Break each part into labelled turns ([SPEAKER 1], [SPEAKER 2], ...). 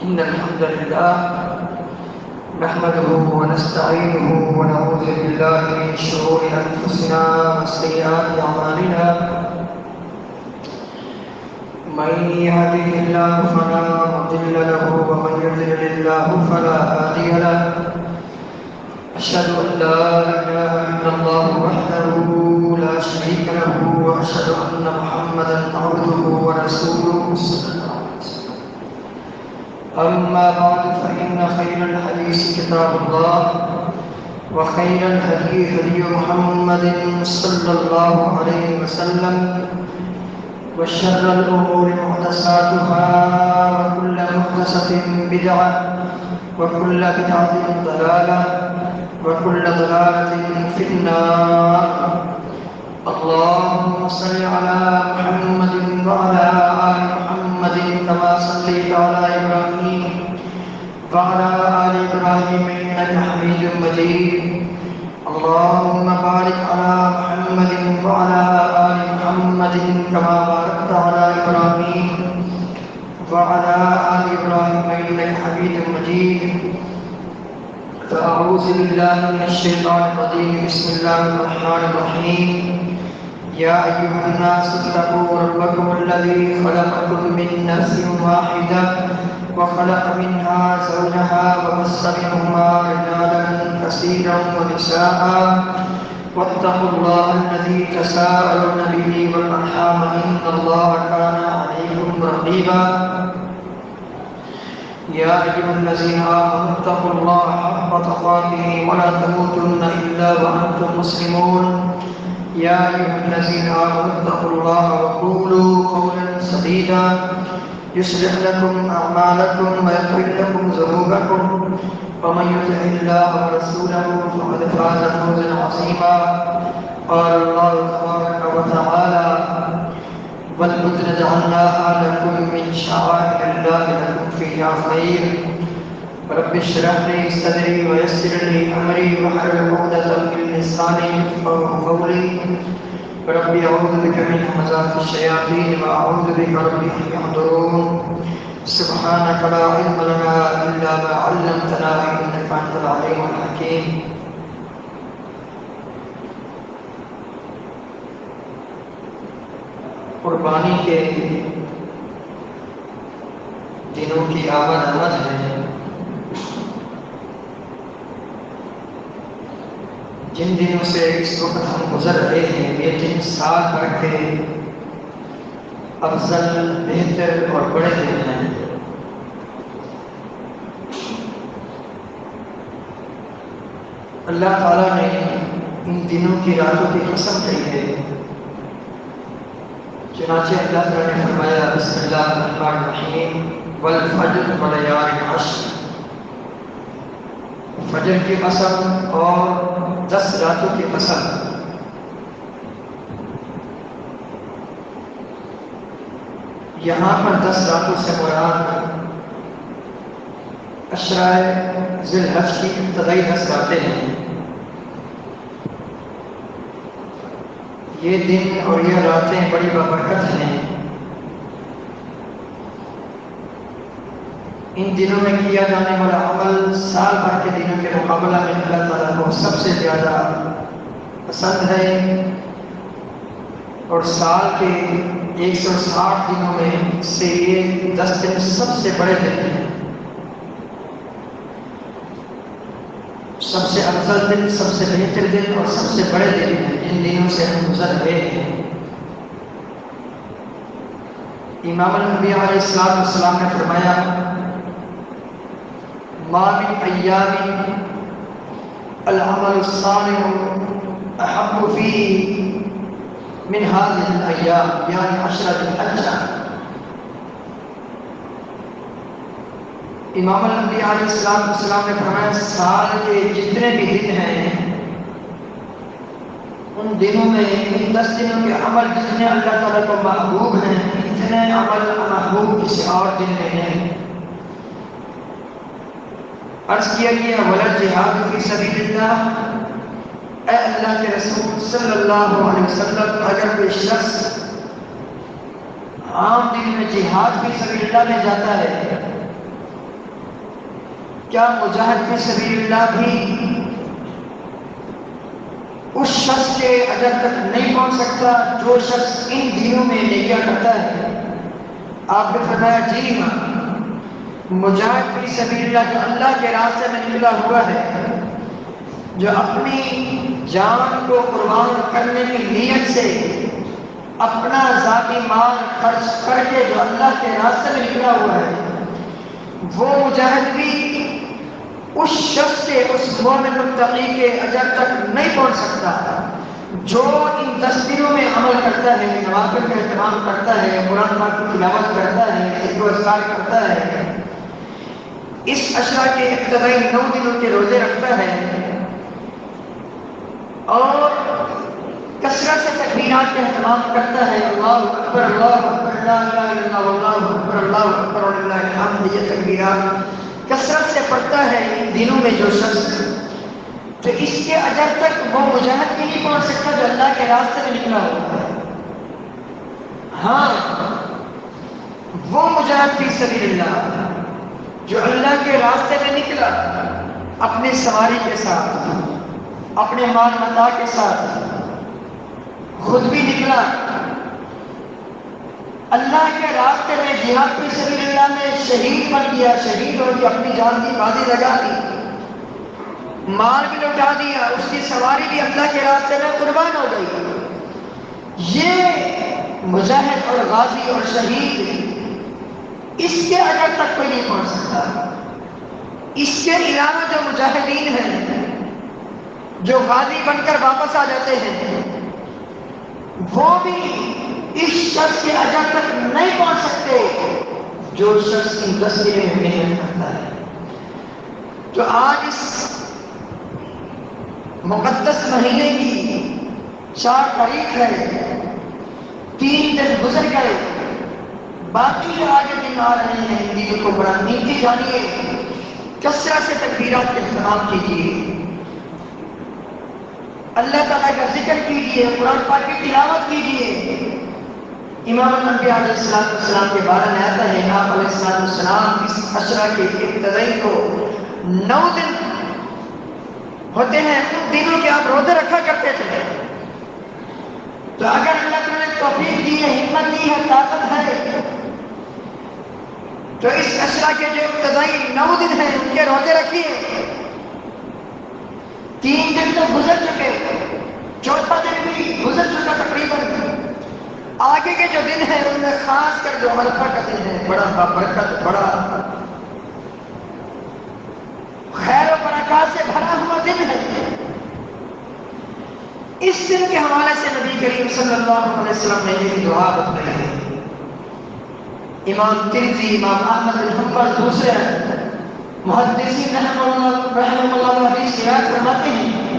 [SPEAKER 1] إن الحمد لله نحمده ونستعينه ونعوذ بالله من شرور أنفسنا وسيئات أعمالنا من يهده الله فلا مضل له ومن يضلل الله فلا هادي له أشهد أن لا إله إلا الله وحده لا شريك له وأشهد أن محمدا عبده ورسوله صلى الله عليه وسلم. أما بعد فإن خير الحديث كتاب الله وخير الهدي هدي محمد صلى الله عليه وسلم وشر الأمور محدثاتها وكل محدثة بدعة وكل بدعة ضلالة وكل ضلالة في النار. اللهم صل على محمد وعلى آل محمد كما صليت على إبراهيم وعلى آل إبراهيم إنك حميد مجيد. اللهم بارك على محمد وعلى آل محمد كما باركت على إبراهيم وعلى آل إبراهيم إنك حميد مجيد. فأعوذ بالله من الشيطان الرجيم. بسم الله الرحمن الرحيم. يا أيها الناس اتقوا ربكم الذي خلقكم من نفس واحدة وخلق منها زوجها وبث منهما رجالا كثيرا ونساء واتقوا الله الذي تساءلون به والأرحام إن الله كان عليكم رقيبا. يا أيها الذين آمنوا اتقوا الله حق تقاته ولا تموتن إلا وأنتم مسلمون. يا أيها الذين آمنوا اتقوا الله وقولوا قولا سديدا يصلح لكم أعمالكم ويغفر لكم ذنوبكم ومن يطع الله ورسوله فقد فاز فوزا عظيما. قال الله تبارك وتعالى والبدن جعلناها لكم من شعائر الله لكم فيها خير. رب اشرح لي صدري ويسر لي أمري واحلل عقدة من لساني يفقهوا قولي. رب أعوذ بك من همزات الشياطين وأعوذ بك رب أن يحضرون. سبحانك لا علم لنا إلا ما علمتنا إنك أنت العليم الحكيم. قربانی کے دنوں کی آمد ہے. جن دنوں سے اس وقت ہم گزر رہے ہیں یہ دن سال بھر کے افضل بہتر اور بڑے دن ہیں. اللہ تعالیٰ نے ان دنوں کی راتوں کی قسم کہی ہے. چنانچہ اللہ تعالیٰ نے فرمایا بسم اللہ الرحمن الرحیم والفجر ولیال عشر. فجر کی قسم اور 10 راتوں کی قسم. یہاں پر 10 راتوں سے مراد عشرۂ ذی الحج کی ابتدائی 10 راتیں ہیں. یہ دن اور یہ راتیں بڑی بابرکت ہیں. ان دنوں میں کیا جانے والا عمل سال بھر کے دنوں کے مقابلہ میں اللہ تعالیٰ کو سب سے زیادہ پسند ہے. اور سال کے 160 دنوں میں سے یہ 10 دن سب سے بڑے دن ہیں. سب سے افضل دن، سب سے بہتر دن اور سب سے بڑے دن ہیں. ان دنوں سے ہم گزر رہے ہیں. امام الانبیاء علیہ السلام نے فرمایا ما من ایام العمل الصالح احب فيه من هذه الايام یعنی 10 ذی الحج. امام الانبیاء علیہ السلام نے فرمایا سال کے جتنے بھی دن ہیں ان دنوں میں ان 10 دنوں کے عمل جتنے اللہ تعالیٰ کو محبوب ہیں اتنے عمل محبوب کسی اور دن میں نہیں. عرض کیا گیا ولا جہاد فی سبیل اللہ. اے اللہ کے رسول صلی اللہ علیہ وسلم اگر کوئی شخص عام دن میں جہاد فی سبیل اللہ میں جاتا ہے کیا مجاہد فی سبیل اللہ بھی اس شخص کے اجر تک نہیں پہنچ سکتا جو شخص ان دنوں میں نیکیاں کرتا ہے؟ آپ نے فرمایا جی ہاں، مجاہد فی سبیل اللہ جو اللہ کے راستے میں نکلا ہوا ہے، جو اپنی جان کو قربان کرنے کی نیت سے اپنا ذاتی مال خرچ کر کے جو اللہ کے راستے میں نکلا ہوا ہے، وہ مجاہد بھی اس شخص کے، اس مومن متقی کے اجر تک نہیں پہنچ سکتا جو ان 10 دنوں میں عمل کرتا ہے، نوافل کا اہتمام کرتا ہے، قرآن پاک کی تلاوت کرتا ہے، ذکر و اذکار کرتا ہے، اس عشرہ کے ابتدائی 9 دنوں کے روزے رکھتا ہے اور کثرت سے تکبیرات کا اہتمام کرتا ہے، اللہ اکبر اللہ اکبر لا الہ الا اللہ اللہ اکبر اللہ اکبر وللہ الحمد، یہ تکبیرات کثرت سے پڑھتا ہے ان دنوں میں جو شخص، تو اس کے اجر تک وہ مجاہد بھی نہیں پہنچ سکتا جو اللہ کے راستے میں نکلا ہوتا ہے۔ ہاں، وہ مجاہد فی سبیل اللہ جو اللہ کے راستے میں نکلا اپنے سواری کے ساتھ، اپنے مال متاع کے ساتھ، خود بھی نکلا اللہ کے راستے میں، جہاد فی سبیل اللہ میں شہید بن گیا، شہید ہو کے اپنی جان کی بازی لگا دی، مال بھی لوٹا دیا، اس کی سواری بھی اللہ کے راستے میں قربان ہو گئی، یہ مجاہد اور غازی اور شہید، اس کے اجر تک کوئی نہیں پہنچ سکتا۔ اس کے علاوہ جو مجاہدین ہیں، جو غازی بن کر واپس آ جاتے ہیں، وہ بھی اس شخص کے اجر تک نہیں پہنچ سکتے جو شخص ان 10 دنوں میں محنت کرتا ہے۔ تو آج اس مقدس مہینے کی 4 تاریخ ہے، 3 دن گزر گئے، باقی جو آگے دن آ رہے ہیں ان دنوں کو بڑا قیمتی جانیے، کثرت سے تکبیرات کا اہتمام کیجیے، اللہ تعالیٰ کا ذکر کیجیے، قرآن پاک کی تلاوت کیجیے۔ امام الانبیاء علیہ السلام کے بارے میں آتا ہے، آپ علیہ السلام اس عشرہ کے ابتدائی کو 9 دن ہوتے ہیں، ان دنوں کے آپ روزے رکھا کرتے تھے۔ تو اگر اللہ تعالیٰ نے توفیق دی ہے، ہمت دی ہے، طاقت ہے، تو اس عشرہ کے جو ابتدائی 9 دن ہیں ان کے روزے رکھیے۔ 3 دن تو گزر چکے، 4تھا دن بھی گزر چکا تقریباً، آگے کے جو دن ہیں ان میں خاص کر جو عرفہ کا دن ہے، بڑا بابرکت، بڑا خیر و برکات سے بھرا ہوا دن ہے۔ اس دن کے حوالے سے نبی کریم صلی اللہ علیہ وسلم نے یہ دعا بتائی ہے۔ امام ترمذی، امام احمد بن حنبل، دوسرے محدثین رحمہ اللہ حدیث روایت فرماتے ہیں،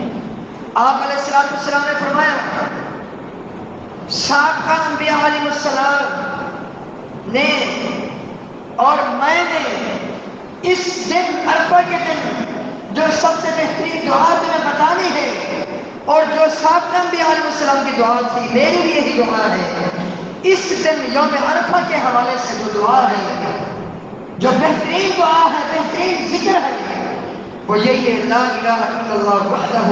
[SPEAKER 1] آپ علیہ السلام نے فرمایا، سابقہ انبیاء علیہ السلام نے اور میں نے اس دن، عرفہ کے دن، جو سب سے بہترین دعا تمہیں بتانی ہے اور جو سابقہ انبیاء علیہ السلام کی دعا تھی، میری بھی یہی دعا ہے۔ اس دن یوم عرفہ کے حوالے سے جو دعا ہے، جو بہترین دعا ہے، بہترین ذکر ہے، وہ یہی ہے، لا الہ الا اللہ وحدہ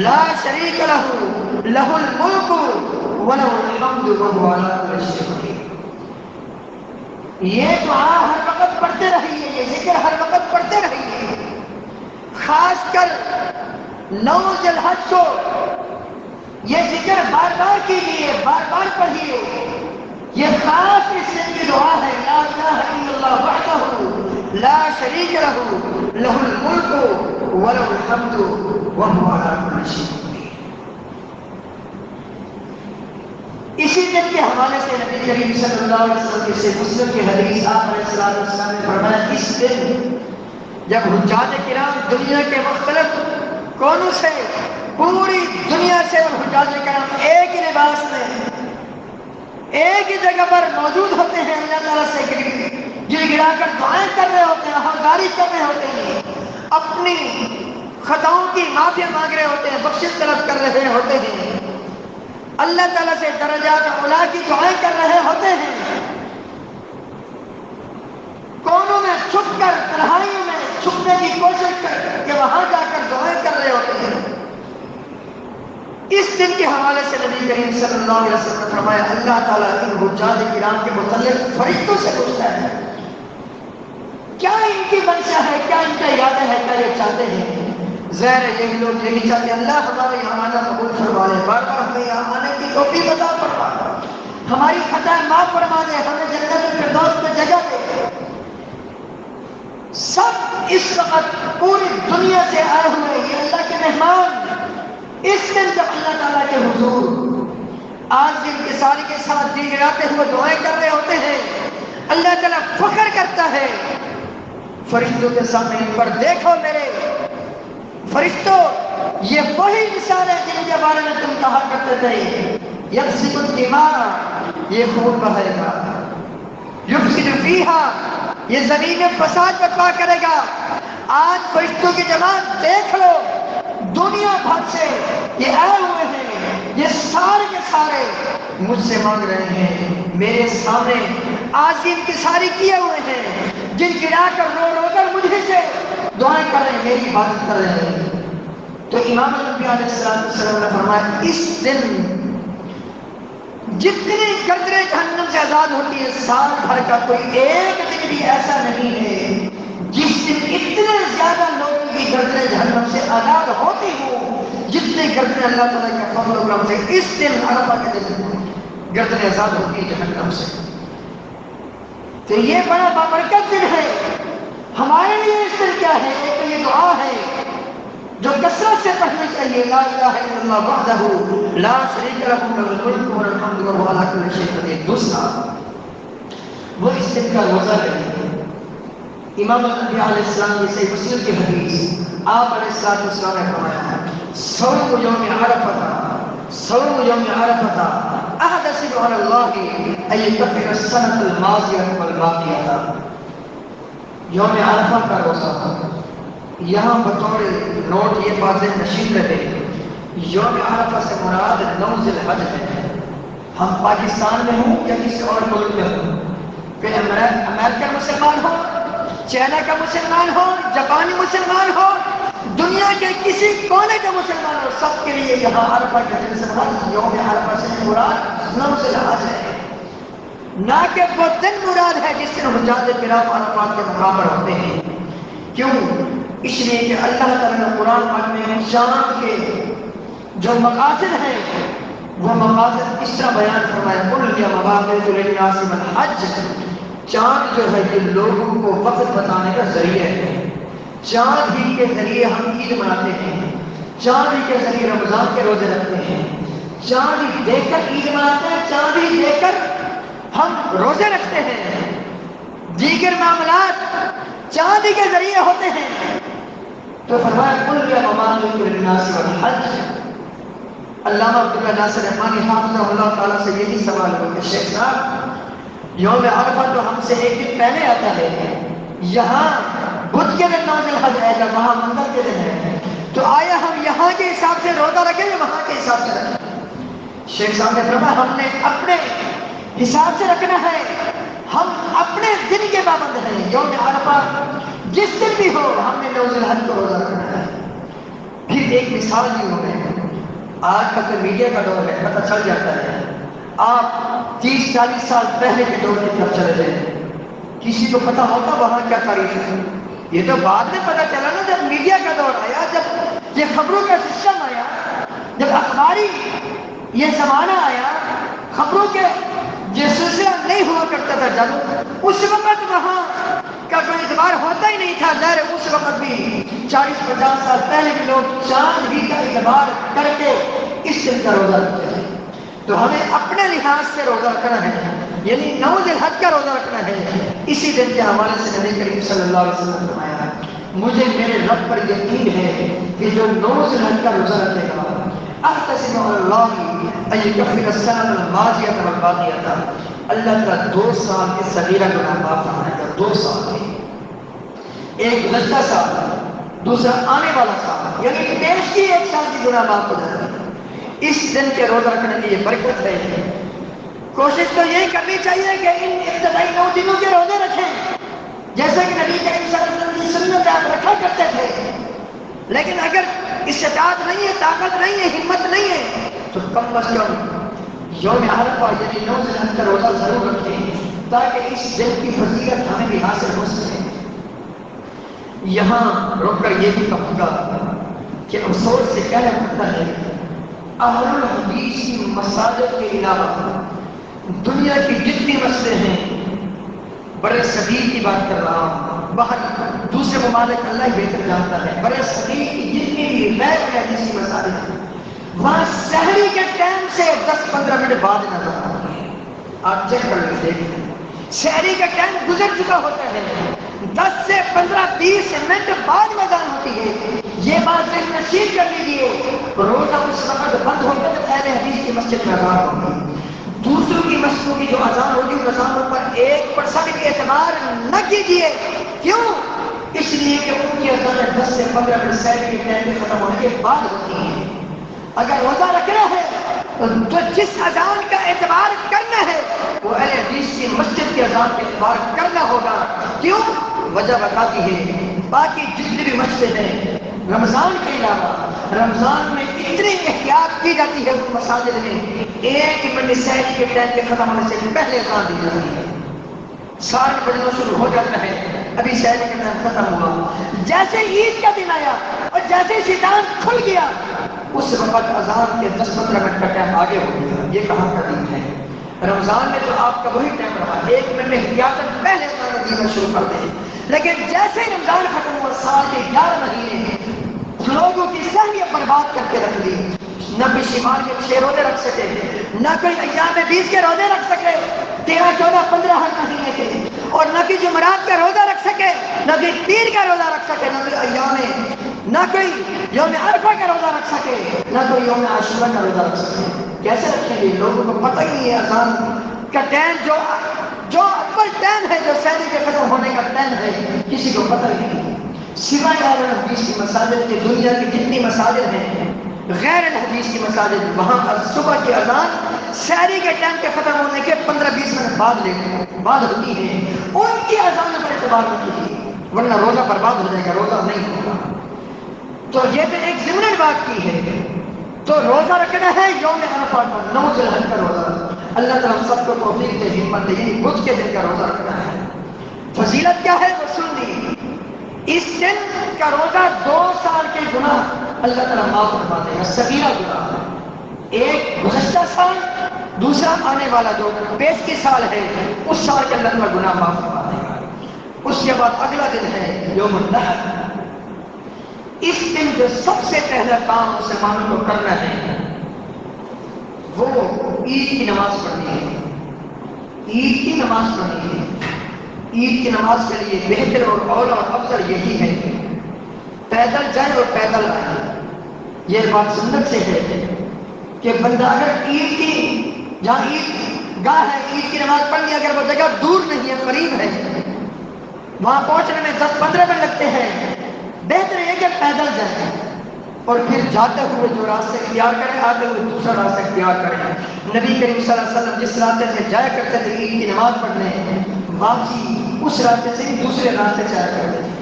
[SPEAKER 1] لا شریک لہ لہ الملک وَلَهُ الْحَمْدُ وَهُوَ عَلَىٰ كُلِّ شَيْءٍ قَدِيرٌ۔ یہ دعا ہر وقت پڑھتے رہیے، یہ ذکر ہر وقت پڑھتے رہیے، خاص کر 9 ذی الحج کو یہ ذکر بار بار کیجیے، بار بار پڑھیے، یہ خاص اس دن کی دعا ہے، لا الہ الا اللہ وحدہ لا شریک لہ لہ الملک وَلَهُ الْحَمْدُ وَهُوَ عَلَىٰ كُلِّ شَيْءٍ قَدِيرٌ۔ اسی دن کے حوالے سے نبی کریم صلی اللہ علیہ وسلم سے مسلم کی حدیث، آپ علیہ السلام نے فرمایا، اس دن جب حجاج کرام دنیا کے مختلف کونوں سے، پوری دنیا سے حجاج کرام ایک ہی لباس میں، ایک ہی جگہ پر موجود ہوتے ہیں، اللہ تعالیٰ سے گڑ گڑا کر دعائیں کر رہے ہوتے ہیں، حوالداری کر رہے ہوتے ہیں، اپنی خطاؤں کی معافی مانگ رہے ہوتے ہیں، بخشش طلب کر رہے ہوتے ہیں، اللہ تعالیٰ سے درجات اعلیٰ کی دعائیں کر رہے ہوتے ہیں، کونوں میں چھپ کر، تنہائیوں میں چھپ ڈھونڈنے کی کوشش کر کہ وہاں جا کر دعائیں کر رہے ہوتے ہیں۔ اس دن کے حوالے سے نبی کریم صلی اللہ علیہ وسلم نے فرمایا اللہ تعالیٰ ان حجاج کرام کے متعلق فرشتوں سے پوچھتا ہے کیا ان کی منشا ہے، کیا ان کا ارادہ ہے، کیا یہ چاہتے ہیں؟ ظاہر ہے یہی لوگ یہی چاہتے ہیں اللہ ہمارے یہاں آنا قبول فرما لے، بار بار ہمیں یہاں آنے کی توفیق عطا فرما، ہماری خطائیں معاف فرما دے، ہمیں جنت الفردوس میں جگہ دے۔ سب اس وقت پوری دنیا سے آئے ہوئے یہ اللہ کے مہمان اس دن جب اللہ تعالیٰ کے حضور آج دن کے ساری کے ساتھ دن گراتے ہوئے دعائیں کر رہے ہوتے ہیں، اللہ تعالیٰ فخر کرتا ہے فرشتوں کے سامنے ان پر دیکھو میرے فرشتوں، یہ وہی مثال ہے جن کے بارے میں تم کہا کرتے تھے یفسد الدماء، یہ خون بہائے گا، یفسد فیہا، یہ زمین میں فساد برپا کرے گا۔ آج فرشتوں کی جماعت دیکھ لو، دنیا بھر سے یہ آئے ہوئے ہیں، یہ سارے کے سارے مجھ سے مانگ رہے ہیں، میرے سامنے عظیم کی ساری کیے ہوئے ہیں، جن گرا کر رو رو کر مجھے سے دعائیں کر رہے ہیں، میری عبادت کر رہے ہیں۔ تو امام الانبیاء علیہ السلام نے فرمایا اس دن جتنی گردریں جہنم سے آزاد ہوتی ہے سال بھر کا کوئی ایک دن بھی ایسا نہیں ہے جس دن اتنے زیادہ لوگوں کی گردریں جہنم سے آزاد ہوتی ہوں جتنے گردریں اللہ تعالیٰ کے فضل و کرم سے اس دن عرفہ کے دن گردریں آزاد ہوتی ہیں جہنم سے۔ تو یہ بڑا بابرکت دن ہے ہمارے لیے۔ اس دن کیا ہے؟ ایک یہ دعا ہے جو کثرت سے پڑھنی چاہیے، لا الہ الا اللہ وحدہ لا شریک لہ لہ الملک و لہ الحمد وہو علی کل شیء قدیر۔ دوسرا وہ اس دن کا روزہ ہے۔ امام الانبیاء علیہ السلام کی صحیح مسلم کی حدیث آپ علیہ السلام نے فرمایا ہے صوم یوم عرفہ، صوم یوم عرفہ احتسب علی اللہ ان یکفر السنۃ الماضیہ والباقیہ۔ یوم عرفہ کا روزہ یہاں بطور نوٹ یہ واضح نشین رہے، یوم عرفہ سے مراد 9 ذی الحج ہے۔ ہم پاکستان میں ہوں یا کسی اور ملک میں ہوں، پھر امریکن مسلمان ہو، چائنا کا مسلمان ہو، جاپانی مسلمان ہو، دنیا کے کسی کونے کا مسلمان ہو، سب کے لیے یہاں عرفہ کے دن سے مراد یوم عرفہ سے مراد 9 ذی الحج ہے، نہ کہ وہ دن مراد ہے جس دن حجاج کرام عرفات کے مقام پر ہوتے ہیں۔ کیوں؟ اس لیے کہ اللہ تعالیٰ نے قرآن پاک میں چاند کے جو مقاصد ہیں وہ مقاصد اس طرح بیان فرمایا قل یا مواقیت للناس والحج، چاند جو ہے یہ لوگوں کو وقت بتانے کا ذریعہ ہے۔ چاند ہی کے ذریعے ہم عید مناتے ہیں، چاند ہی کے ذریعے رمضان کے روزے رکھتے ہیں، چاند ہی دیکھ کر عید مناتے ہیں، چاند ہی دیکھ کر ہم روزے رکھتے ہیں، دیگر معاملات چاند ہی کے ذریعے ہوتے ہیں۔ تو فرمایا قل یا مواقیت للناس والحج۔ علامہ عبداللہ ناصر رحمانی حافظہ اللہ تعالیٰ سے یہی سوال ہو کہ شیخ صاحب یوم عرفہ تو ہم سے ایک دن پہلے آتا ہے، یہاں بدھ کے دن 9 ذی الحج ہے جب وہاں منگل کے دن ہے، تو آیا ہم یہاں کے حساب سے روزہ رکھیں یا وہاں کے حساب سے رکھیں؟ شیخ صاحب نے فرمایا ہم نے اپنے حساب سے رکھنا ہے، ہم اپنے دن کے پابند ہیں، یوم عرفہ جس دن بھی ہو ہم نے 9 ذی الحج کو روزہ رکھنا ہے۔ پھر ایک مثال بھی ہو گئی، آج کا تو میڈیا کا دور ہے، پتہ چل جاتا ہے، آپ 30-40 سال پہلے کے دور کی طرف چلے جائیں، کسی کو پتہ ہوتا وہاں کیا تاریخ ہے؟ یہ تو بعد میں پتہ چلا نا جب میڈیا کا دور آیا، جب یہ خبروں کا سسٹم آیا، جب اخباری یہ زمانہ آیا، خبروں کے یہ سلسلہ نہیں ہوا کرتا تھا جب اس وقت وہاں کا کوئی اعتبار ہوتا ہی نہیں تھا۔ ظاہر اس وقت بھی 40-50 سال پہلے بھی لوگ چاند ہی کا اعتبار کر کے اس دن کا روزہ رکھتے ہیں۔ تو ہمیں اپنے لحاظ سے روزہ رکھنا ہے، یعنی 9 ذی الحج کا روزہ رکھنا ہے۔ اسی دن کے حوالے سے نبی کریم صلی اللہ علیہ وسلم نے فرمایا مجھے میرے رب پر یقین ہے کہ جو 9 ذی الحج کا روزہ رکھے گا احتسب علی اللہ ان یکفر السنۃ الماضیہ والباقیہ، اللہ تعالیٰ 2 سال کے صغیرہ گناہ معاف فرمائے گا۔ 2 سال کے، ایک گزشتہ سال دوسرا آنے والا سال، یعنی پیش کی 1 سال کی گناہ معاف ہو جائے گا۔ اس دن کے روزہ رکھنے کی یہ برکت ہے۔ کوشش تو یہی کرنی چاہیے کہ ان ابتدائی 9 دنوں کے روزے رکھیں جیسا کہ نبی کریم صلی اللہ علیہ وسلم کی سنت آپ رکھا کرتے تھے، لیکن اگر استطاعت نہیں ہے، طاقت نہیں ہے، ہمت نہیں ہے تو کم از کم یوم عرفہ یعنی 9 ذی الحجہ کا روزہ ضرور رکھیں تاکہ اس دن کی فضیلت ہمیں بھی حاصل ہو سکے۔ یہاں رک کر یہ بھی کہوں گا کہ افسوس سے کہنا پڑتا ہے اہل الحدیث کی مساجد کے علاوہ دنیا کی جتنی مسجدیں ہیں، برے صغیر کی بات کر رہا ہوں، باہر دوسرے ممالک اللہ ہی بہتر جانتا ہے، برے صغیر کی جتنی بھی غیر حدیثی مساجد ہیں وہاں سحری کے ٹائم سے 10-15 منٹ بعد نظر آتے ہیں۔ آپ چیک کر کے دیکھیں، سحری کا ٹائم گزر چکا ہوتا ہے، 10 سے 15-20 منٹ بعد اذان ہوتی ہے۔ یہ بات ذہن نشین کر لیجیے، روزہ اس وقت بند ہوتا ہے جب اہل حدیث کی مسجد میں اذان ہوگی۔ دوسروں کی مسجدوں کی جو اذان ہوگی ان اذانوں پر 1% بھی اعتبار نہ کیجیے۔ کیوں؟ اس لیے کہ ان کی اذانیں 10 سے 15 منٹ سحری کے ٹائم میں ختم ہونے کے بعد ہوتی ہیں۔ اگر روزہ رکھنا ہے تو جس اذان کا اعتبار کرنا ہے وہ اہل حدیث کی مسجد کے اذان کا اعتبار کرنا ہوگا۔ کیوں؟ وجہ بتاتی ہے، باقی جتنی بھی مسجد ہیں رمضان کے علاوہ رمضان میں اتنی احتیاط کی جاتی ہے اس مساجد میں 1 منٹ سحری کے ٹائم کے ختم ہونے سے پہلے اذان دی جاتی ہے، 60 بجنا شروع ہو جاتا ہے، ابھی سحری کا ٹائم ختم ہوا۔ جیسے عید کا دن آیا اور جیسے شیطان کھل گیا اس وقت اذان کے 10-15 منٹ کا ٹائم آگے ہو گیا۔ یہ کہاں کا دن ہے؟ رمضان میں تو آپ کا وہی ٹائم رہا، 1 منٹ میں احتیاطاً پہلے اذان دینا شروع کر دیں، لیکن جیسے ہی رمضان ختم ہوا سال کے 11 مہینے لوگوں کی سہمیت برباد کر کے رکھ دی۔ نہ کوئی شمال کے 6 روزے رکھ سکے، نہ کوئی ایام 20 کے روزے رکھ سکے 13, 14, 15 ہر مہینے کے، اور نہ کوئی جمعرات کا روزہ رکھ سکے، نہ کوئی پیر کا روزہ رکھ سکے، نہ کوئی ایام، نہ کوئی یوم عرفہ کا روزہ رکھ سکے، نہ کوئی یوم عاشورہ کا روزہ رکھ سکے۔ کیسے رکھیں گے؟ لوگوں کو پتہ ہی نہیں ہے اذان کا ٹائم جو اول ٹائم ہے، جو سحری کے ختم ہونے کا ٹائم ہے، کسی کو پتہ ہی نہیں۔ سوائے اہل حدیث کی مساجد کے دنیا کی جتنی مساجد ہیں غیر الحدیث کی مساجد، وہاں صبح کی اذان سحری کے ٹائم کے ختم ہونے کے 15-20 منٹ بعد ہوتی ہے، ان کی اذان پر اعتبار نہیں کیجیے ورنہ روزہ برباد ہو جائے گا، روزہ نہیں ہوگا۔ تو یہ تو ایک ضمن بات کی ہے۔ تو روزہ رکھنا ہے یوم عرفہ کا، 9 ذی الحجہ کا روزہ۔ اللہ تعالیٰ ہم سب کو توفیق دے، ہمت دے، یعنی بدھ کے دن کا روزہ رکھنا ہے۔ فضیلت کیا ہے تو سن لی، اس دن کا روزہ 2 سال کے گناہ اللہ تعالیٰ معاف فرما دے گا، صغیرہ گناہ، ایک گزشتہ سال، دوسرا آنے والا جو 25 سال ہے اس سال کے اللہ تعالیٰ گناہ معاف فرما دے گا۔ اس کے بعد اگلا دن ہے یوم النحر۔ اس دن جو سب سے پہلا کام مسلمانوں کو کرنا ہے وہ عید کی نماز پڑھنی ہے۔ عید کی نماز پڑھنی ہے۔ عید کی نماز کے لیے بہتر اور اولا اور افضل یہی ہے پیدل جائے اور پیدل آئے۔ یہ بات سنت سے ہے کہ بندہ اگر عید کی جہاں عید گاہ ہے عید کی نماز پڑھنی، اگر وہ جگہ دور نہیں ہے قریب ہے، وہاں پہنچنے میں 10-15 منٹ لگتے ہیں، بہتر ہے کہ پیدل جائیں اور پھر جاتے ہوئے جو راستے اختیار کریں آتے ہوئے دوسرا راستہ اختیار کریں۔ نبی کریم صلی اللہ علیہ وسلم جس راستے سے جایا کرتے تھے عید کی نماز پڑھنے، واپسی اس راستے سے دوسرے راستے سے آیا کرتے تھے۔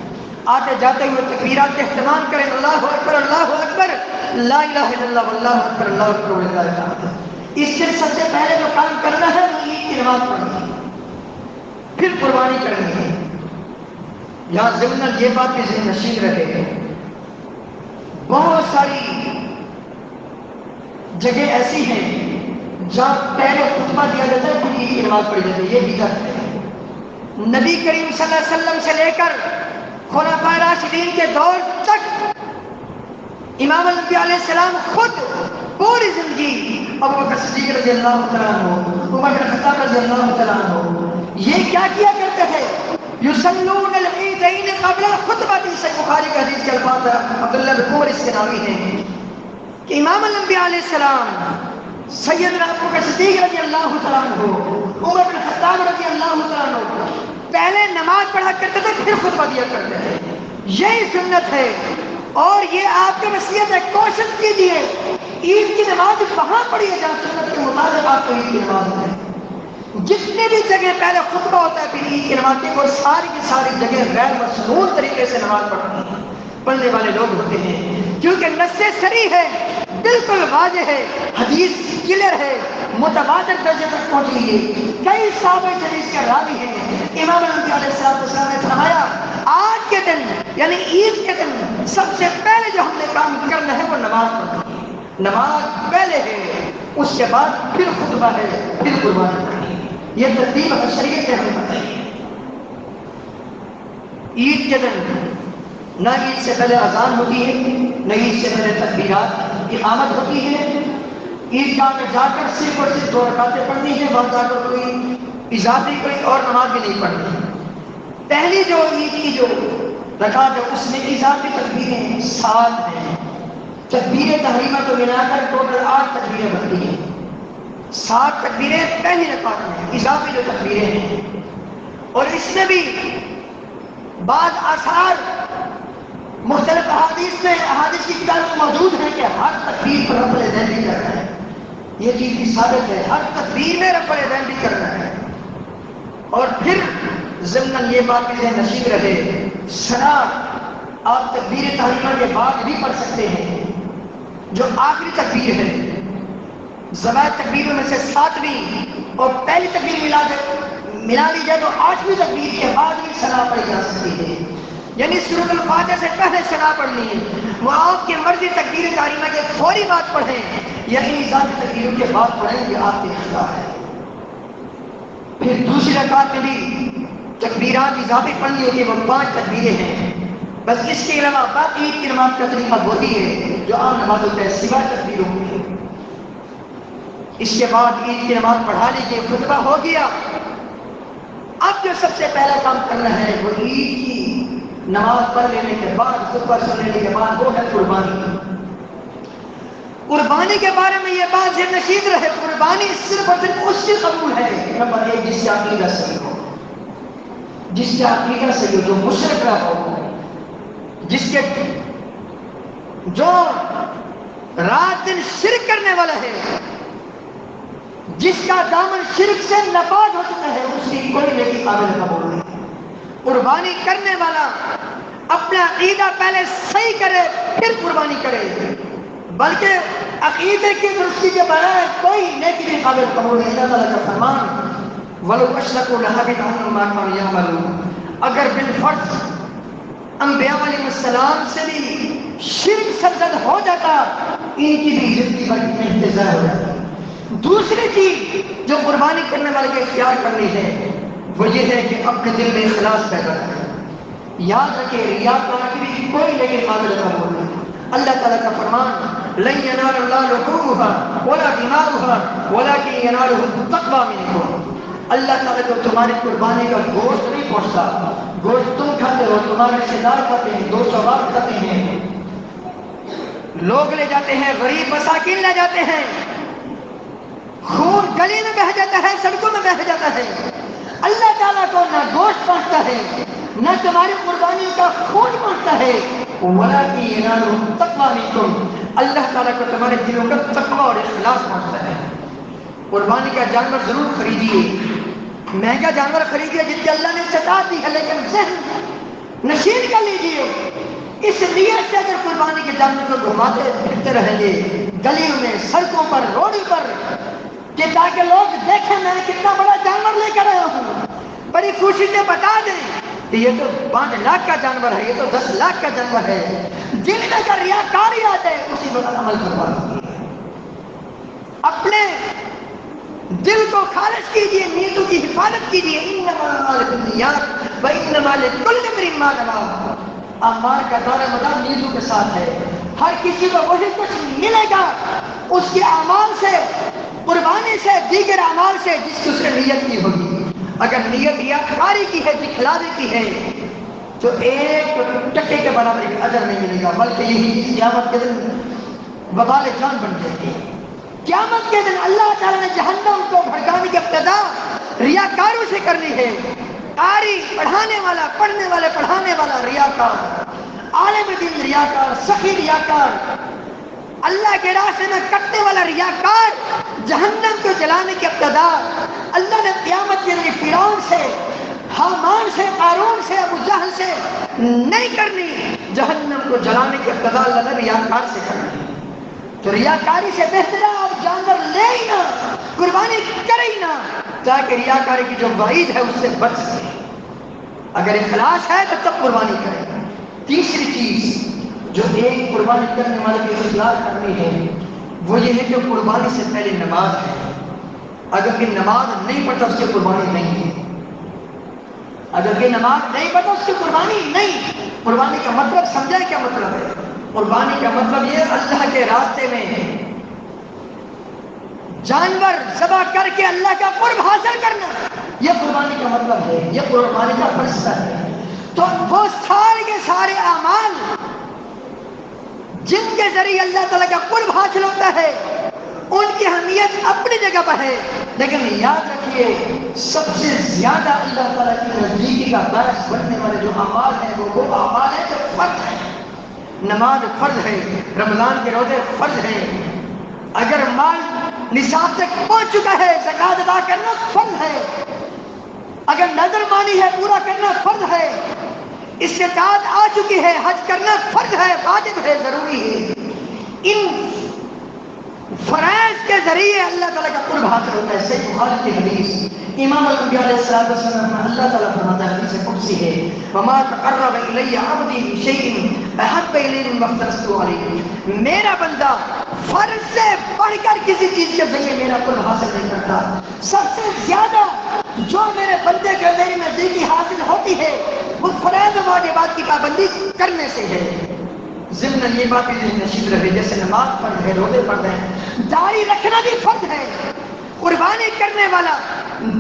[SPEAKER 1] آتے جاتے ہوئے تکبیرات اہتمام کریں، اللہ اکبر اللہ اکبر لا الہ الا اللہ واللہ اکبر اللہ اکبر وللہ الحمد۔ اس سے سب سے پہلے جو کام کرنا ہے وہ عید کی نماز پڑھنی ہے، پھر قربانی کرنی ہے۔ یہاں ضمن یہ بات بھی ذہن نشین رہے، بہت ساری جگہ ایسی ہیں جہاں پہلے خطبہ دیا جاتا ہے پھر عید کی نماز پڑھی جاتی ہے، یہ بدعت ہے۔ نبی کریم صلی اللہ علیہ وسلم سے لے کر خلفائے راشدین کے دور تک امام الانبیاء علیہ السلام خود پوری زندگی ابوبکر صدیق رضی اللہ تعالیٰ عنہ، عمر بن خطاب رضی اللہ تعالیٰ عنہ یہ کیا کیا کرتے تھے؟ یصلون العیدین قبل الخطبہ، صحیح بخاری کا حدیث کے الفاظ عبداللہ بن عمر اس کے راوی ہیں کہ امام الانبیاء علیہ السلام سیدنا ابوبکر صدیق رضی اللہ تعالیٰ عنہ، عمر بن خطاب رضی اللہ تعالیٰ عنہ پہلے نماز پڑھا کرتے تھے پھر خطبہ دیا کرتے تھے۔ یہی سنت ہے اور یہ آپ کی وصیت ہے، کوشش کیجیے عید کی نماز وہاں پڑھیے جہاں سنت کے مطابق آپ کو عید کی نماز ہے۔ جتنے بھی جگہ پہلے خطبہ ہوتا ہے پھر عید کی نماز کی، وہ ساری کی ساری جگہ غیر مسنون طریقے سے نماز پڑھنے والے لوگ ہوتے ہیں، کیونکہ نص صریح ہے، بالکل واضح ہے، حدیث کلیئر ہے، متبادر درجے تک پہنچی ہے، کئی صحابہ حدیث کے راوی ہیں۔ امام الانبیاء علیہ السلام نے فرمایا آج کے دن یعنی عید کے دن سب سے پہلے جو ہم نے کام کرنا ہے وہ نماز پڑھنا ہے، نماز پہلے ہے، اس کے بعد پھر خطبہ ہے، پھر قربانی کرنی ہے۔ یہ ترتیب شریعت نے ہمیں بتائی ہے۔ عید کے دن نہ عید سے پہلے اذان ہوتی ہے، نہ عید سے پہلے تکبیرات کی آمد ہوتی ہے۔ عیدگاہ میں جا کر صرف اور صرف 2 رکعتیں پڑھنی ہے، وہاں جا کر کوئی اضافی کوئی اور نماز بھی نہیں پڑھنی۔ پہلی جو عید کی جو رکعت ہے اس میں اضافی تکبیریں 7 ہیں، تکبیر تحریمہ تو ملا کر ٹوٹل 8 تکبیریں بنتی ہیں۔ 7 تکبیریں پہلی رکعت میں، اضافی جو تکبیریں ہیں، اور اس میں بھی بعض آثار مختلف احادیث کی کتاب میں موجود ہے کہ ہر تکبیر پر رفع الیدین بھی کرنا ہے۔ یہ چیز بھی ثابت ہے، ہر تکبیر میں رفع الیدین بھی کرنا ہے۔ اور پھر ضمن یہ بات بھی نصیب رہے، ثنا آپ تکبیر تحریمہ کے بعد بھی پڑھ سکتے ہیں، جو آخری تکبیر ہے۔ زوائد تکبیروں میں سے 7ویں اور پہلی تکبیر ملا لی جائے تو 8ویں تکبیر کے بعد بھی ثنا پڑھی جا سکتی ہے، یعنی سورۃ الفاتحہ سے پہلے ثنا پڑھنی ہے۔ وہ آپ کی مرضی تکبیر تحریمہ کے فوری بعد پڑھیں یا ان ذاتی تکبیروں کے بعد پڑھیں، یہ آپ کے اختیار ہے۔ پھر دوسری رکعت میں بھی تکبیرات اضافی پڑھنی ہوتی ہے، وہ 5 تکبیریں ہیں، بس اس کے علاوہ باقی عید کی نماز کا طریقہ ہوتی ہے جو عام نمازوں کا سوائے تکبیروں کی۔ اس کے بعد عید کی نماز پڑھا لیجیے، خطبہ ہو گیا۔ اب جو سب سے پہلا کام کرنا ہے وہ عید کی نماز پڑھ لینے کے بعد، خطبہ سن لینے کے بعد، وہ ہے قربانی۔ قربانی کے بارے میں یہ بات ذہن نشین رہے، قربانی صرف اور صرف اس سے قبول ہے نمبر 1 جس کا عقیدہ صحیح ہو، جس کا عقیدہ صحیح ہو، جو مشرک نہ ہو، جس کے جو رات دن شرک کرنے والا ہے، جس کا دامن شرک سے نپاک ہو چکا ہے، اس کی کوئی نیکی قابل قبول نہیں۔ قربانی کرنے والا اپنا عقیدہ پہلے صحیح کرے پھر قربانی کرے، بلکہ عقیدے کی درستی کے بغیر کوئی نیکی بھی قابل قبول نہیں۔ اللہ تعالیٰ کا فرمان وَلَوْ أَشْرَكُوا لَحَبِطَ عَنْهُمْ مَا كَانُوا يَعْمَلُونَ، اگر بالفرض انبیاء علیہ السلام سے بھی شرک سرزد ہو جاتا، ان کی بھی زندگی بھر میں انتظار ہو جاتا۔ دوسری چیز جو قربانی کرنے والے کے اختیار کرنی ہے وہ یہ ہے کہ اپنے دل میں اخلاص پیدا کرے۔ یاد رکھے ریاکاری کی کوئی نیکی قابل قبول نہیں۔ اللہ تعالیٰ کا فرمان لَن يَنَالَ اللَّهَ لُحُومُهَا وَلَا دِمَاؤُهَا وَلَكِن يَنَالُهُ التَّقْوَىٰ مِنكُمْ۔ اللہ تعالیٰ کو تمہاری قربانی کا گوشت نہیں پہنچتا، گوشت تم کھاتے ہو، تمہارے رشتے دار کھاتے ہیں، دوست احباب کھاتے ہیں، لوگ لے جاتے ہیں، غریب مساکین لے جاتے ہیں، خون گلی میں بہہ جاتا ہے، سڑکوں میں بہہ جاتا ہے۔ اللہ تعالیٰ کو نہ گوشت پہنچتا ہے، نہ تمہاری قربانی کا خون پہنچتا ہے، وَلَكِن يَنَالُهُ التَّقْوَىٰ مِنكُمْ، اللہ تعالیٰ کو تمہارے دلوں کا تقویٰ اور اخلاص پہنچتا ہے۔ قربانی کا جانور ضرور خریدیے، مہنگا جانور خریدیے جس کی اللہ نے استطاعت دی ہے، لیکن ذہن نشین کر لیجیے اس نیت سے اگر قربانی کے جانور کو گھماتے پھرتے رہیں گے گلیوں میں، سڑکوں پر، روڈوں پر، کہ تاکہ لوگ دیکھیں میں کتنا بڑا جانور لے کر آیا ہوں، بڑی خوشی سے بتا دیں کہ یہ تو 5 لاکھ کا جانور ہے، یہ تو 10 لاکھ کا جانور ہے، دل میں اگر ریاکاری آ جائے اسی وقت عمل کروا دیجیے۔ اپنے دل کو خالص کیجیے، نیتوں کی حفاظت کیجیے۔ انما الاعمال بالنیات وانما لکل امرئ ما نوى، اعمال کا دار مدار نیتوں کے ساتھ ہے، ہر کسی کو وہی کچھ ملے گا اس کے اعمال سے، قربانی سے، دیگر اعمال سے جس کی اس نے نیت کی ہوگی۔ اگر نیت ریاکاری کی ہے، دکھلاوے کی ہے، تو ایک ٹکے کے برابر اجر نہیں ملے گا، بلکہ یہی قیامت کے دن وبال جان بن جائے گی۔ قیامت کے دن اللہ تعالیٰ نے جہنم کو بھڑکانے کی ابتدا ریاکاروں سے کرنی ہے۔ قاری پڑھانے والا، پڑھنے والے پڑھانے والا ریاکار، عالم دین ریاکار، سخی ریاکار، اللہ کے راستے میں کٹنے والا ریاکار، جہنم کو جلانے کی ابتدا اللہ نے قیامت کے لیے فرعون سے، حامان سے، قارون سے، ابو جہل سے نہیں کرنی، جہنم کو جلانے کی ابتدا اللہ نے ریاکار سے کرنی۔ تو ریاکاری سے بہتر ہے آپ جانور لے ہی نہ، قربانی کرے ہی نہ، تاکہ ریاکاری کی جو وعید ہے اس سے بچ سکے۔ اگر اخلاص ہے تو تب قربانی کرے۔ تیسری چیز جو ایک قربانی کرنے والے کی اختیار کرنی ہے وہ یہ ہے کہ قربانی سے پہلے نماز ہے۔ اگر کہ نماز نہیں پڑھتا اس کی قربانی نہیں ہے، اگر کہ نماز نہیں پڑھتا اس کی قربانی نہیں۔ قربانی کا مطلب سمجھا کیا مطلب ہے؟ قربانی کا مطلب یہ اللہ کے راستے میں جانور ذبح کر کے اللہ کا قرب حاصل کرنا، یہ قربانی کا مطلب ہے، یہ قربانی کا فلسفہ ہے۔ تو وہ سارے کے سارے اعمال جن کے ذریعے اللہ تعالیٰ کا قرب حاصل ہوتا ہے ان کی اہمیت اپنی جگہ پر ہے، لیکن یاد رکھیے سب سے زیادہ اللہ تعالیٰ کی نزدیکی کا باعث بننے والے جو اعمال ہیں وہ اعمال ہیں جو فرض ہیں۔ نماز فرض ہے، رمضان کے روزے فرض ہیں، اگر مال نصاب تک پہنچ چکا ہے زکوٰۃ ادا کرنا فرض ہے، اگر نظر مانی ہے پورا کرنا فرض ہے، استطاعت آ چکی ہے حج کرنا فرض ہے، واجب ہے، ضروری ہے۔ ان فرائض کے ذریعے اللہ تعالیٰ کا قرب حاصل ہوتا ہے۔ صحیح بخاری کی حدیث، امام الانبیاء علیہ الصلوۃ والسلام، اللہ تعالیٰ فرماتا ہے، حدیث قدسی ہے، وما تقرب الی عبدی بشیء احب الی مما افترضت علیہ، میرا بندہ فرض سے بڑھ کر کسی چیز کے ذریعے میرا قرب حاصل نہیں کرتا۔ سب سے زیادہ جو میرے بندے کے میری نزدیکی حاصل ہوتی ہے وہ فرائض و واجبات کی پابندی کرنے سے ہے۔ ضمن یہ بات بھی ذہن نشین رہے، جیسے نماز فرض ہے، روزے فرض ہیں، داڑھی رکھنا بھی فرض ہے۔ قربانی کرنے والا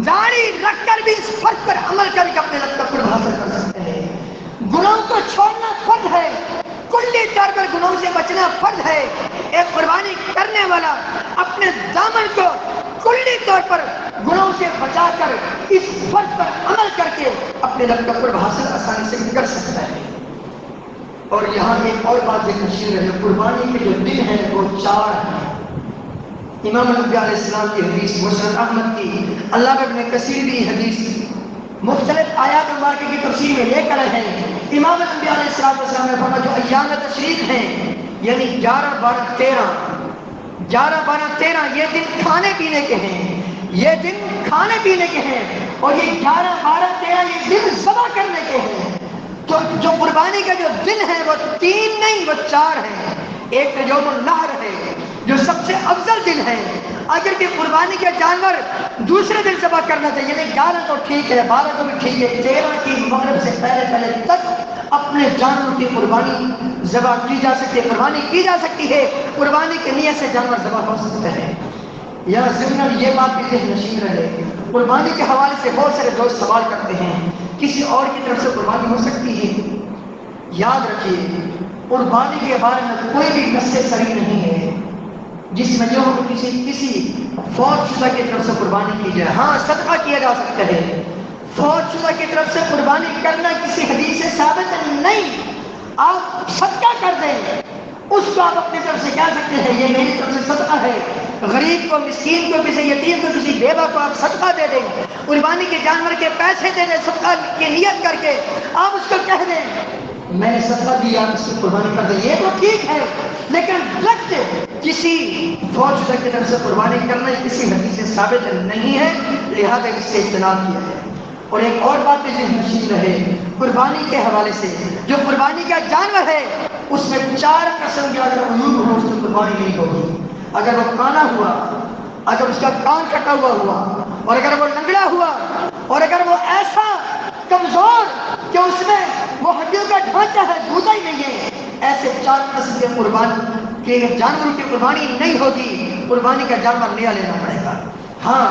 [SPEAKER 1] داڑھی رکھ کر بھی اس فرض پر عمل کر کے اپنے رب کا قرب حاصل کر سکتے ہیں۔ گناہوں کو چھوڑنا فرض ہے، کلی طور پر گناہوں سے بچنا فرض ہے۔ ایک قربانی کرنے والا اپنے دامن کو کلی طور پر گناہوں سے بچا کر اس فرض پر عمل کر کے اپنے رب کا قرب حاصل آسانی سے کر سکتا ہے۔ اور یہاں ایک اور بات ذکر نشین ہے، قربانی کے جو دن ہیں وہ 4 ہیں۔ امام الانبیاء علیہ السلام کی حدیث، مسند احمد کی، علامہ ابن کثیر بھی حدیث مختلف آیات مبارکہ کی تفسیر میں لے کر ہیں۔ امام الانبیاء علیہ السلام نے فرمایا جو ایام تشریق ہیں، یعنی 11، 12، 13، 11، 12، 13 یہ دن کھانے پینے کے ہیں، یہ دن کھانے پینے کے ہیں، اور یہ 11، 12، 13 یہ دن ذبح کرنے کے ہیں۔ تو جو قربانی کا جو دن ہے وہ 3 نہیں وہ 4 ہیں۔ ایک تو یوم النحر ہے جو سب سے افضل دن ہے، اگر کہ قربانی کا جانور دوسرے دن ذبح کرنا چاہیے، یعنی 11 تو ٹھیک ہے، 12 تو بھی ٹھیک ہے، 13 کی مغرب سے پہلے تک اپنے جانور کی قربانی ذبح کی جا سکتی ہے، قربانی کی جا سکتی ہے، قربانی کی نیت سے جانور ذبح ہو سکتے ہیں۔ یا ضمن یہ بات بھی ذہن نشین رہے، قربانی کے حوالے سے بہت سارے دوست سوال کرتے ہیں کسی اور کی طرف سے قربانی ہو سکتی ہے؟ یاد رکھیے قربانی کے بارے میں کوئی بھی نص صریح نہیں ہے جس میں جو کسی فوت شدہ کی طرف سے قربانی کی جائے۔ ہاں صدقہ کیا جا سکتا ہے، فوت شدہ کی طرف سے قربانی کرنا کسی حدیث سے ثابت نہیں۔ آپ صدقہ کر دیں، اس کو آپ اپنی طرف سے کہہ سکتے ہیں یہ میری طرف سے صدقہ ہے، غریب کو، مسکین کو، کسی یتیم کو، کسی بیوہ کو آپ صدقہ دے دیں، قربانی کے جانور کے پیسے دے دیں، صدقہ کی نیت کر کے آپ اس کو کہہ دیں میں نے صدقہ دیا، آپ اس کی قربانی کر دیں، یہ تو ٹھیک ہے، لیکن لفظ کسی فوت شدہ کی طرف سے قربانی کرنا کسی حدیث سے ثابت نہیں ہے، لہذا اس سے اجتناب کیا ہے۔ اور ایک اور بات بھی ذہن نشین رہے، قربانی کے حوالے سے جو قربانی کا جانور ہے اس میں 4 قسم کے اگر عیوب ہو اس کی قربانی نہیں ہوگی۔ اگر وہ کانا ہوا، اگر اس کا کان کٹا ہوا، اور اگر وہ لنگڑا ہوا، اور اگر وہ ایسا کمزور کہ اس میں وہ ہڈیوں کا ڈھانچہ ہے، گودا ہی نہیں ہے، ایسے 4 قسم کے قربانی کے جانوروں کی قربانی نہیں ہوگی، قربانی کا جانور نیا لینا پڑے گا۔ ہاں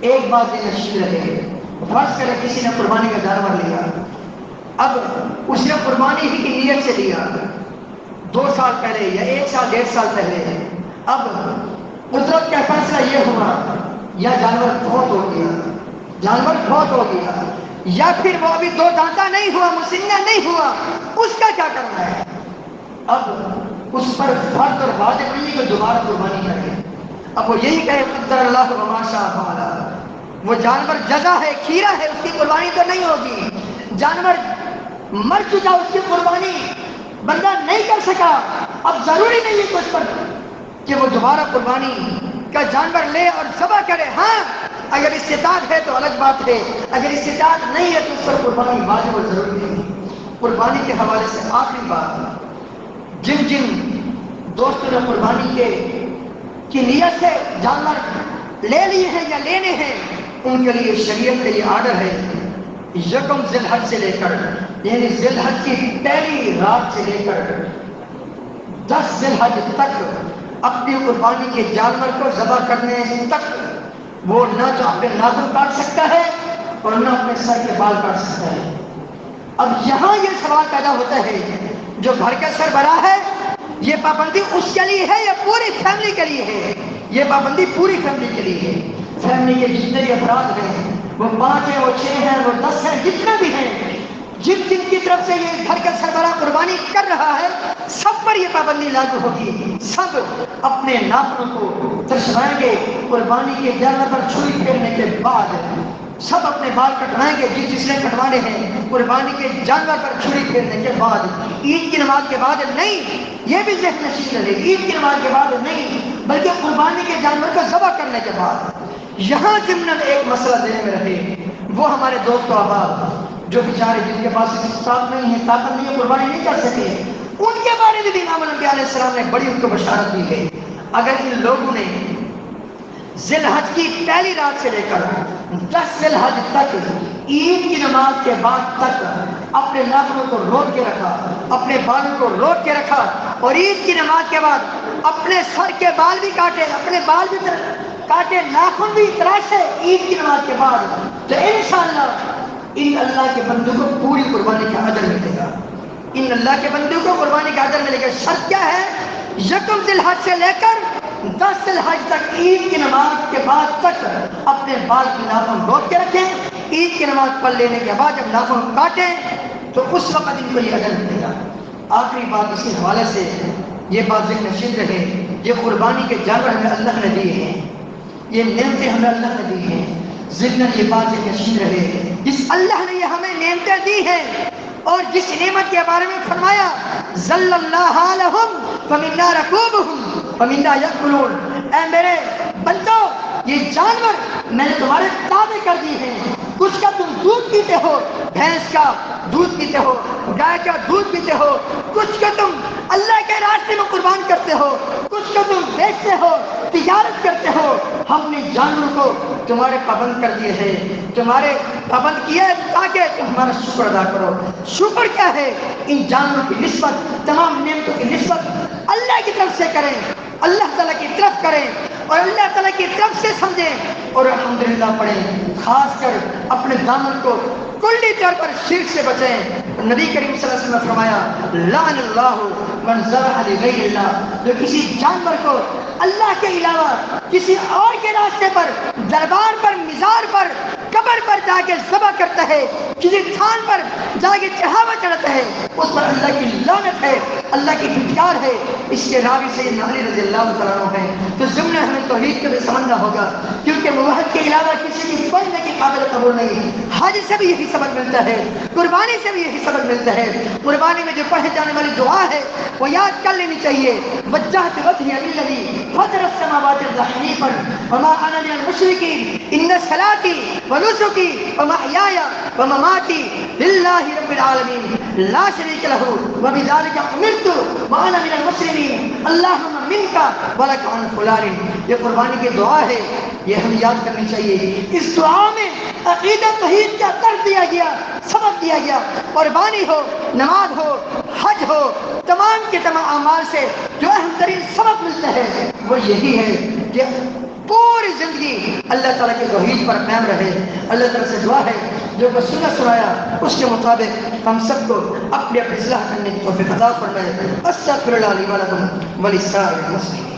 [SPEAKER 1] ایک بات یہ نشین رہے، فرض کرے کسی نے قربانی کا جانور لیا، اب اس نے قربانی ہی کی نیت سے لیا 2 سال پہلے یا 1 سال 1.5 سال پہلے، اب قدرت کا فیصلہ یہ ہوا یا جانور فوت ہو گیا، جانور فوت ہو گیا، یا پھر وہ ابھی 2 دانتا نہیں ہوا، مسنہ نہیں ہوا، اس کا کیا کرنا ہے؟ اب اس پر فرض اور واجب نہیں کہ دوبارہ قربانی کرے، اب وہ یہی کہے قدر اللہ وما شاء فعل، وہ جانور جزا ہے، کھیرا ہے، اس کی قربانی تو نہیں ہوگی. جانور مر چکا، اس کی قربانی بندہ نہیں کر سکا، اب ضروری نہیں ہے اس پر کہ وہ دوبارہ قربانی کا جانور لے اور ذبح کرے. ہاں اگر استطاعت ہے تو الگ بات ہے، اگر استطاعت نہیں ہے تو اس پر قربانی واجب اور ضروری نہیں ہے. قربانی کے حوالے سے آخری بات، جن جن دوستوں نے قربانی کی نیت سے جانور لے لیے ہیں یا لینے ہیں، ان کے لیے شریعت کا یہ آرڈر ہے، یکم ذی الحج سے لے کر یعنی ذی الحج کی پہلی رات سے لے کر 10 ذی الحج تک اپنی قربانی کے جانور کو ذبح کرنے تک وہ نہ تو اپنے ناخن کاٹ سکتا ہے اور نہ اپنے سر کے بال کاٹ سکتا ہے. اب یہاں یہ سوال پیدا ہوتا ہے، جو گھر کا سربراہ ہے یہ پابندی اس کے لیے ہے یا پوری فیملی کے لیے ہے؟ یہ پابندی پوری فیملی کے لیے ہے. فیملی کے جتنے بھی افراد ہیں، وہ 5 ہیں، وہ 6 ہیں، وہ 10 ہیں، جتنے بھی ہیں، جن جن کی طرف سے یہ گھر کا سربراہ قربانی کر رہا ہے، سب پر یہ پابندی لاگو ہوگی. سب اپنے ناخنوں کو ترشوائیں گے قربانی کے جانور پر چھری پھیرنے کے بعد، سب اپنے بال کٹوائیں گے جس نے کٹوانے ہیں قربانی کے جانور پر چھری پھیرنے کے بعد. عید کی نماز کے بعد نہیں، یہ بھی ذہن نشین رہے، عید کی نماز کے بعد نہیں بلکہ قربانی کے جانور کو ذبح کرنے کے بعد. یہاں ضمن ایک مسئلہ ذہن میں رہے، وہ ہمارے دوست و احباب جو بیچارے جن کے پاس استطاعت نہیں ہے، طاقت نہیں ہے، قربانی نہیں کر سکے، ان کے بارے میں بھی امام الانبیاء علیہ السلام نے بڑی ان کو بشارت دی ہے. اگر ان لوگوں نے ذی الحج کی پہلی رات سے لے کر 10 ذی الحج تک عید کی نماز کے بعد تک اپنے ناخنوں کو روک کے رکھا، اپنے بالوں کو روک کے رکھا، اور عید کی نماز کے بعد اپنے سر کے بال بھی کاٹے، اپنے بال بھی کاٹے، ناخن بھی تراشے عید کی نماز کے بعد، تو انشاءاللہ ان اللہ کے بندوں کو پوری قربانی کا اجر ملے گا. ان اللہ کے بندوں کو قربانی کا اجر ملے گا. شرط کیا ہے؟ یکم ذی الحج سے لے کر 10 ذی الحج تک عید کی نماز کے بعد تک اپنے بال کی ناخن روک کے رکھیں. عید کی نماز پڑھ لینے کے بعد جب ناخن کاٹیں تو اس وقت ان کو یہ اجر ملے گا. آخری بات اس کے حوالے سے یہ بات ذہن نشین رہے، یہ قربانی کے جانور ہمیں اللہ نے دیے ہیں، یہ نعمتیں ہمیں اللہ نے دی ہیں. ذہن یہ بات ذہن نشین رہے، جس اللہ نے یہ ہمیں نعمتیں دی ہیں اور جس نعمت کے بارے میں فرمایا ذل اللہ لہم فمنا رکوبہم فمنا یاکلون، اے میرے بندو یہ جانور میں نے تمہارے تابع کر دی ہیں، کچھ کا تم دودھ پیتے ہو، بھینس کا دودھ پیتے ہو، گائے کا دودھ پیتے ہو، کچھ کو تم اللہ کے راستے میں قربان کرتے ہو، کچھ کو تم بیچتے ہو، تجارت کرتے ہو. ہم نے جانوروں کو تمہارے پابند کر دیے ہیں، تمہارے پابند کیا ہے تاکہ تم ہمارا شکر ادا کرو. شکر کیا ہے؟ ان جانوروں کی نسبت، تمام نعمتوں کی نسبت اللہ کی طرف سے کریں، اللہ تعالیٰ کی طرف کریں اور اللہ تعالیٰ کی طرف سے سمجھیں اور الحمدللہ پڑھیں. خاص کر اپنے دامن کو کلی طور پر شرک سے بچیں. نبی کریم صلی اللہ علیہ وسلم نے فرمایا لعن اللہ من ذبح لغیر اللہ، جو کسی جانور کو اللہ کے علاوہ کسی اور کے راستے پر، دربار پر، مزار پر، قبر پر جا کے ذبح کرتا ہے، کسی تھان پر جا کے چڑھاوا چڑھتا ہے، اس پر اللہ کی لعنت ہے، اللہ کی دھتکار ہے. اس کے راوی سیدنا علی رضی اللہ تعالیٰ عنہ ہے. تو ضمن ہمیں توحید کو بھی سمجھنا ہوگا، کیونکہ موحد کے علاوہ کسی کی بننے کی قابل قبول نہیں. حج سے بھی یہی سبق ملتا ہے، قربانی سے بھی یہی سبق ملتا ہے. قربانی میں جو پڑھے جانے والی دعا ہے وہ یاد کر لینی چاہیے. وجہت وجہی للذی فطر السماوات حنیفا وما انا من المشرکین ان صلاتی ونسکی ومحیای ومماتی للہ رب العالمین لا شریک لہ وبذلک امرت وانا من المسلمین اللہم منک ولک عن فلان. یہ قربانی کی دعا ہے، یہ ہمیں یاد کرنی چاہیے. اس دعا میں عقیدت توحید کا درس دیا گیا، سبق دیا گیا. قربانی ہو، نماز ہو، حج ہو، تمام کے تمام اعمال سے جو اہم ترین سبق ملتا ہے وہ یہی ہے کہ پوری زندگی اللہ تعالیٰ کے توحید پر قائم رہے. اللہ تعالیٰ سے دعا ہے جو کو سنت سنایا اس کے مطابق ہم سب کو اپنی اصلاح کرنے کی توفیق عطا فرمائے. استغفر اللہ لی ولکم ولسائر المسلمین.